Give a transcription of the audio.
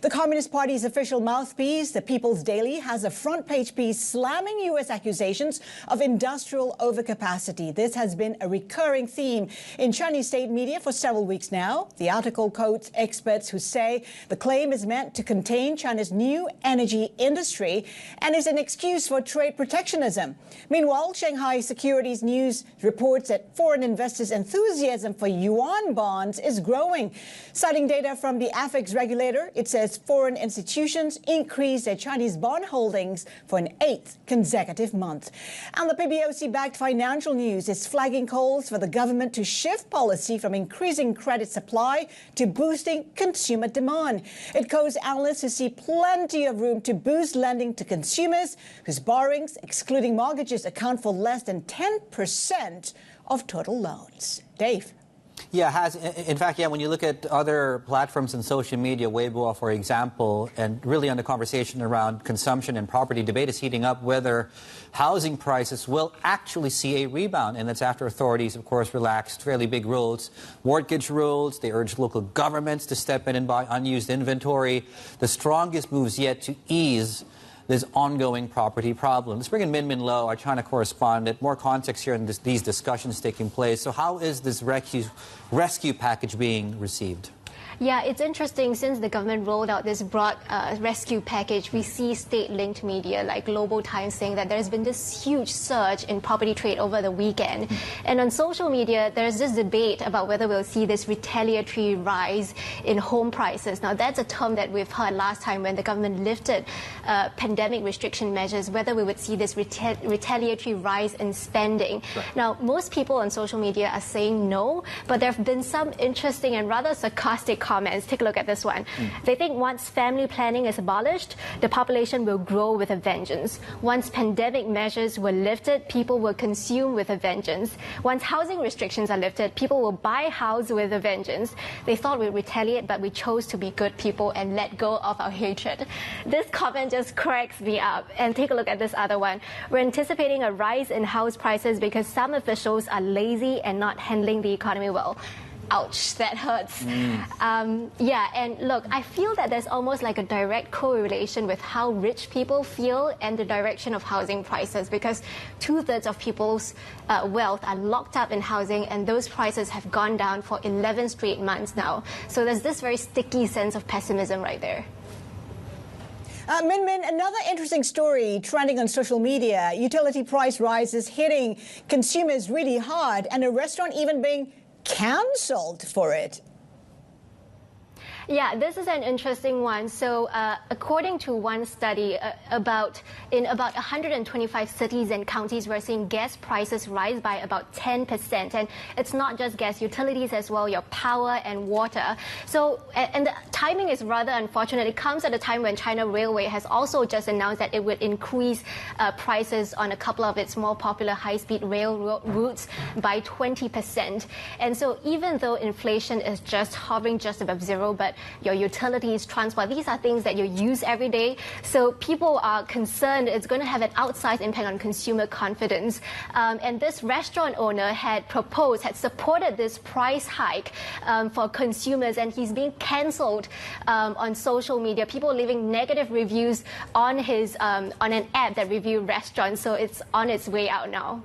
The Communist Party's official mouthpiece, the People's Daily, has a front-page piece slamming U.S. accusations of industrial overcapacity. This has been a recurring theme in Chinese state media for several weeks now. The article quotes experts who say the claim is meant to contain China's new energy industry and is an excuse for trade protectionism. Meanwhile, Shanghai Securities News reports that foreign investors' enthusiasm for yuan bonds is growing. Citing data from the AFEX regulator, it says foreign institutions increased their Chinese bond holdings for an 8th consecutive month. And the PBOC-backed Financial News is flagging calls for the government to shift policy from increasing credit supply to boosting consumer demand. It quotes analysts who see plenty of room to boost lending to consumers whose borrowings, excluding mortgages, account for less than 10% of total loans. Dave. Yeah, in fact, when you look at other platforms in social media, Weibo, for example, and really on the conversation around consumption and property, debate is heating up whether housing prices will actually see a rebound. And that's after authorities, of course, relaxed fairly big rules, mortgage rules. They urged local governments to step in and buy unused inventory. The strongest moves yet to ease this ongoing property problem. Let's bring in Minmin Low, our China correspondent. More context here in these discussions taking place. So how is this rescue package being received? Yeah, it's interesting. Since the government rolled out this broad rescue package, we see state-linked media like Global Times saying that there's been this huge surge in property trade over the weekend. And on social media, there's this debate about whether we'll see this retaliatory rise in home prices. Now, that's a term that we've heard last time when the government lifted pandemic restriction measures, whether we would see this retaliatory rise in spending. Right. Now, most people on social media are saying no, but there have been some interesting and rather sarcastic comments. Take a look at this one. They think once family planning is abolished, the population will grow with a vengeance. Once pandemic measures were lifted, people will consume with a vengeance. Once housing restrictions are lifted, people will buy house with a vengeance. They thought we'd retaliate, but we chose to be good people and let go of our hatred. This comment just cracks me up. And take a look at this other one. We're anticipating a rise in house prices because some officials are lazy and not handling the economy well. Ouch, that hurts. Yeah, and look, I feel that there's almost like a direct correlation with how rich people feel and the direction of housing prices, because 2/3 of people's wealth are locked up in housing, and those prices have gone down for 11 straight months now. So there's this very sticky sense of pessimism right there. Minmin, another interesting story trending on social media, utility price rises hitting consumers really hard, and a restaurant even being cancelled for it. Yeah, this is an interesting one. So according to one study, in about 125 cities and counties, we're seeing gas prices rise by about 10%. And it's not just gas, utilities as well, your power and water. So, and the timing is rather unfortunate. It comes at a time when China Railway has also just announced that it would increase prices on a couple of its more popular high-speed rail routes by 20%. And so even though inflation is just hovering just above zero, but your utilities, transport, these are things that you use every day. So people are concerned it's going to have an outsized impact on consumer confidence. And this restaurant owner had supported this price hike for consumers, and he's being cancelled on social media. People leaving negative reviews on his on an app that reviews restaurants. So it's on its way out now.